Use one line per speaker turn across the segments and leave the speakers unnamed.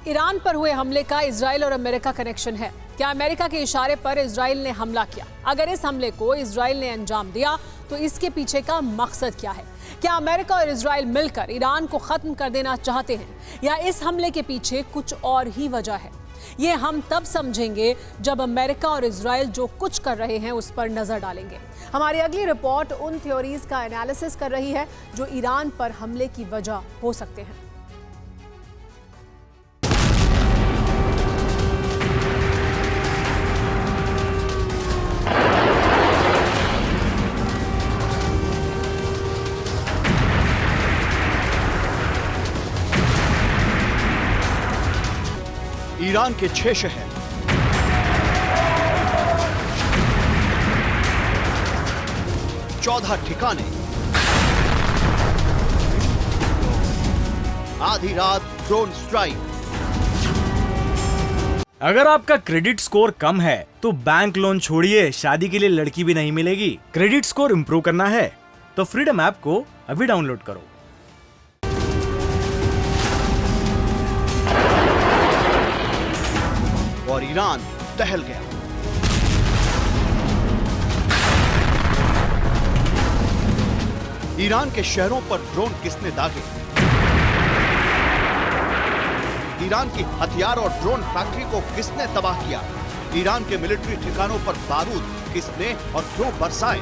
Iran पर हुए हमले का इजराइल और अमेरिका कनेक्शन है। क्या अमेरिका के इशारे पर इजराइल ने हमला किया? अगर इस हमले को इजराइल ने अंजाम दिया तो इसके पीछे का मकसद क्या है? क्या अमेरिका और इजराइल मिलकर ईरान को खत्म कर देना चाहते हैं या इस हमले के पीछे कुछ और ही वजह है? ये हम तब समझेंगे जब अमेरिका और इजराइल जो कुछ कर रहे हैं उस पर नजर डालेंगे। हमारी अगली रिपोर्ट उन थ्योरीज का एनालिसिस कर रही है जो ईरान पर हमले की वजह हो सकते हैं।
ईरान के 6 शहर, चौदह ठिकाने, आधी रात ड्रोन स्ट्राइक।
अगर आपका क्रेडिट स्कोर कम है तो बैंक लोन छोड़िए, शादी के लिए लड़की भी नहीं मिलेगी। क्रेडिट स्कोर इंप्रूव करना है तो फ्रीडम ऐप को अभी डाउनलोड करो।
और ईरान टहल गया। ईरान के शहरों पर ड्रोन किसने दागे? ईरान की हथियार और ड्रोन फैक्ट्री को किसने तबाह किया? ईरान के मिलिट्री ठिकानों पर बारूद किसने और क्यों बरसाए?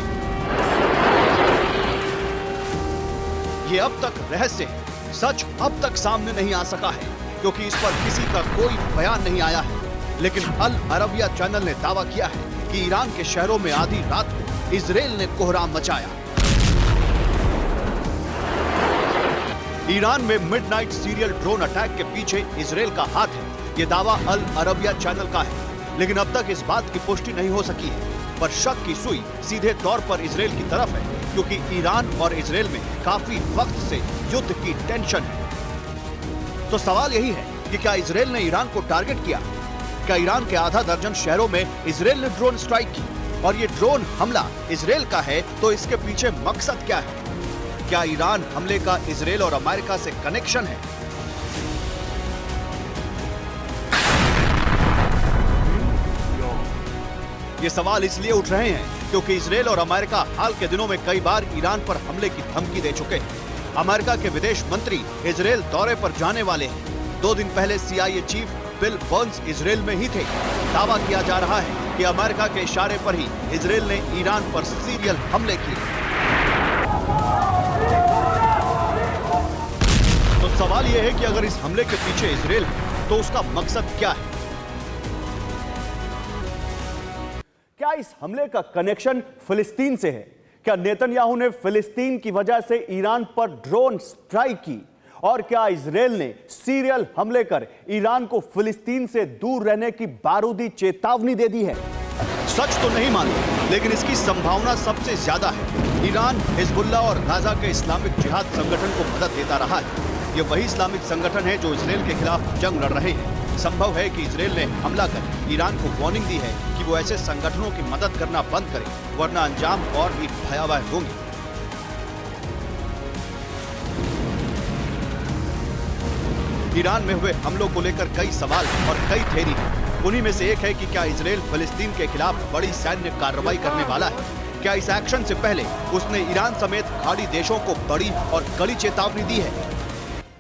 ये अब तक रहस्य है। सच अब तक सामने नहीं आ सका है क्योंकि इस पर किसी का कोई बयान नहीं आया है। लेकिन अल अरबिया चैनल ने दावा किया है कि ईरान के शहरों में आधी रात को इजराइल ने कोहराम मचाया। ईरान में मिडनाइट सीरियल ड्रोन अटैक के पीछे इजराइल का हाथ है, ये दावा अल अरबिया चैनल का है। लेकिन अब तक इस बात की पुष्टि नहीं हो सकी है। पर शक की सुई सीधे तौर पर इजराइल की तरफ है क्योंकि ईरान और इजराइल में काफी वक्त से युद्ध की टेंशन है। तो सवाल यही है कि क्या इजराइल ने ईरान को टारगेट किया? क्या ईरान के आधा दर्जन शहरों में इजराइल ने ड्रोन स्ट्राइक की? और ये ड्रोन हमला इजराइल का है तो इसके पीछे मकसद क्या है? क्या ईरान हमले का इजराइल और अमेरिका से कनेक्शन है? ये सवाल इसलिए उठ रहे हैं क्योंकि इजराइल और अमेरिका हाल के दिनों में कई बार ईरान पर हमले की धमकी दे चुके हैं। अमेरिका के विदेश मंत्री इजराइल दौरे पर जाने वाले हैं। 2 दिन पहले CIA chief bill Burns Israel में ही थे। दावा किया जा रहा है कि अमेरिका के इशारे पर ही इजराइल ने ईरान पर सीरियल हमले किए। तो सवाल यह है कि अगर इस हमले के पीछे इजराइल है तो उसका मकसद क्या है? क्या इस हमले का कनेक्शन फिलिस्तीन से है? क्या नेतन्याहू ने फिलिस्तीन की वजह से ईरान पर ड्रोन स्ट्राइक की? और क्या इजराइल ने सीरियल हमले कर ईरान को फिलिस्तीन से दूर रहने की बारूदी चेतावनी दे दी है? सच तो नहीं मालूम, लेकिन इसकी संभावना सबसे ज्यादा है। ईरान हिजबुल्लाह और गाजा के इस्लामिक जिहाद संगठन को मदद देता रहा है। ये वही इस्लामिक संगठन है जो इजराइल के खिलाफ जंग लड़ रहे हैं। संभव है कि इजराइल ने हमला कर ईरान को वार्निंग दी है कि वो ऐसे संगठनों की मदद करना बंद करे, वरना अंजाम और भी भयावह होंगे। ईरान में हुए हमलों को लेकर कई सवाल और कई थ्योरी हैं। उन्हीं में से एक है कि क्या इजराइल फिलिस्तीन के खिलाफ बड़ी सैन्य कार्रवाई करने वाला है? क्या इस एक्शन से पहले उसने ईरान समेत खाड़ी देशों को बड़ी और कड़ी चेतावनी दी है?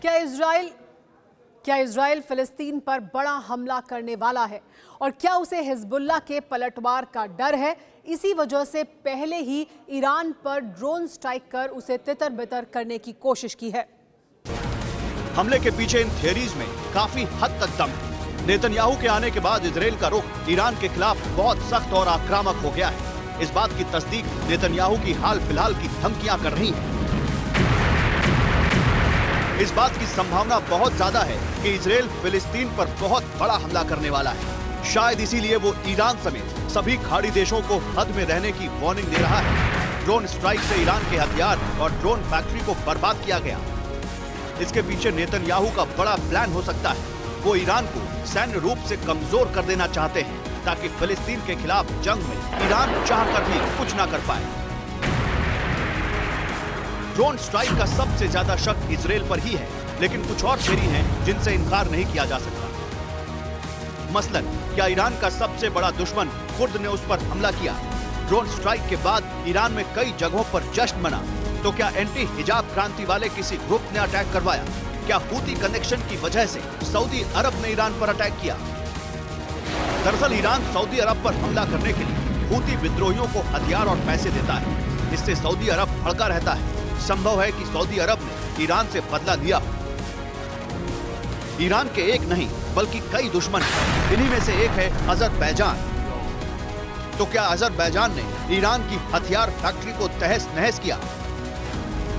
क्या इजराइल फिलिस्तीन पर बड़ा हमला करने वाला है? और क्या उसे हिजबुल्लाह के पलटवार का डर है? इसी वजह से पहले ही ईरान पर ड्रोन स्ट्राइक कर उसे तितर बितर करने की कोशिश की है।
हमले के पीछे इन थियरीज में काफी हद तक दम है। नेतन्याहू के आने के बाद इजराइल का रुख ईरान के खिलाफ बहुत सख्त और आक्रामक हो गया है। इस बात की तस्दीक नेतन्याहू की हाल फिलहाल की धमकियां कर रही हैं। इस बात की संभावना बहुत ज्यादा है कि इजराइल फिलिस्तीन पर बहुत बड़ा हमला करने वाला है। शायद इसीलिए वो ईरान समेत सभी खाड़ी देशों को हद में रहने की वार्निंग दे रहा है। ड्रोन स्ट्राइक से ईरान के हथियार और ड्रोन फैक्ट्री को बर्बाद किया गया। इसके पीछे नेतन्याहू का बड़ा प्लान हो सकता है। वो ईरान को सैन्य रूप से कमजोर कर देना चाहते हैं ताकि फिलिस्तीन के खिलाफ जंग में ईरान चाहकर भी कुछ ना कर पाए। ड्रोन स्ट्राइक का सबसे ज्यादा शक इजराइल पर ही है, लेकिन कुछ और थ्योरी हैं जिनसे इनकार नहीं किया जा सकता। मसलन क्या ईरान का सबसे बड़ा दुश्मन कुर्द ने उस पर हमला किया? ड्रोन स्ट्राइक के बाद ईरान में कई जगहों पर जश्न मना। तो क्या एंटी हिजाब क्रांति वाले किसी ग्रुप ने अटैक करवाया? क्या हूती कनेक्शन की वजह से सऊदी अरब ने ईरान पर अटैक किया? दरअसल ईरान सऊदी अरब पर हमला करने के लिए हूती विद्रोहियों को हथियार और पैसे देता है। इससे सऊदी अरब भड़का रहता है। संभव है कि सऊदी अरब ने ईरान से बदला लिया हो। ईरान के एक नहीं बल्कि कई दुश्मन हैं। इन्हीं में से एक है अजरबैजान। तो क्या अजरबैजान ने ईरान की हथियार फैक्ट्री को तहस नहस किया?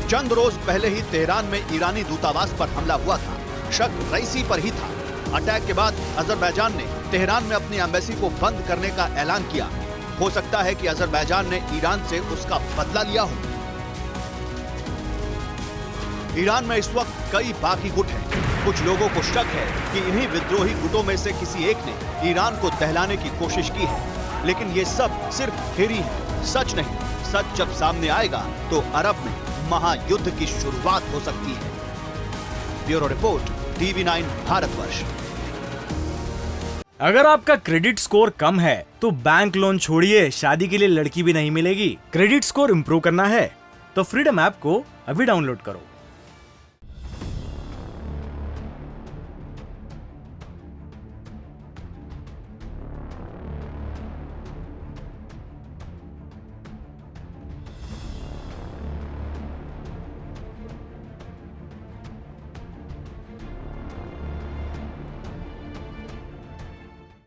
चंद रोज पहले ही तेहरान में ईरानी दूतावास पर हमला हुआ था। शक रईसी पर ही था। अटैक के बाद अजरबैजान ने तेहरान में अपनी एम्बेसी को बंद करने का ऐलान किया। हो सकता है कि अजरबैजान ने ईरान से उसका बदला लिया हो। ईरान में इस वक्त कई बागी गुट हैं। कुछ लोगों को शक है कि इन्हीं विद्रोही गुटों में से किसी एक ने ईरान को दहलाने की कोशिश की है। लेकिन ये सब सिर्फ थियरी है, सच नहीं। सच जब सामने आएगा तो अरब में महायुद्ध की शुरुआत हो सकती है। Bureau report, TV9 Bharatvarsh.
अगर आपका क्रेडिट स्कोर कम है तो बैंक लोन छोड़िए, शादी के लिए लड़की भी नहीं मिलेगी। क्रेडिट स्कोर इम्प्रूव करना है तो फ्रीडम ऐप को अभी डाउनलोड करो।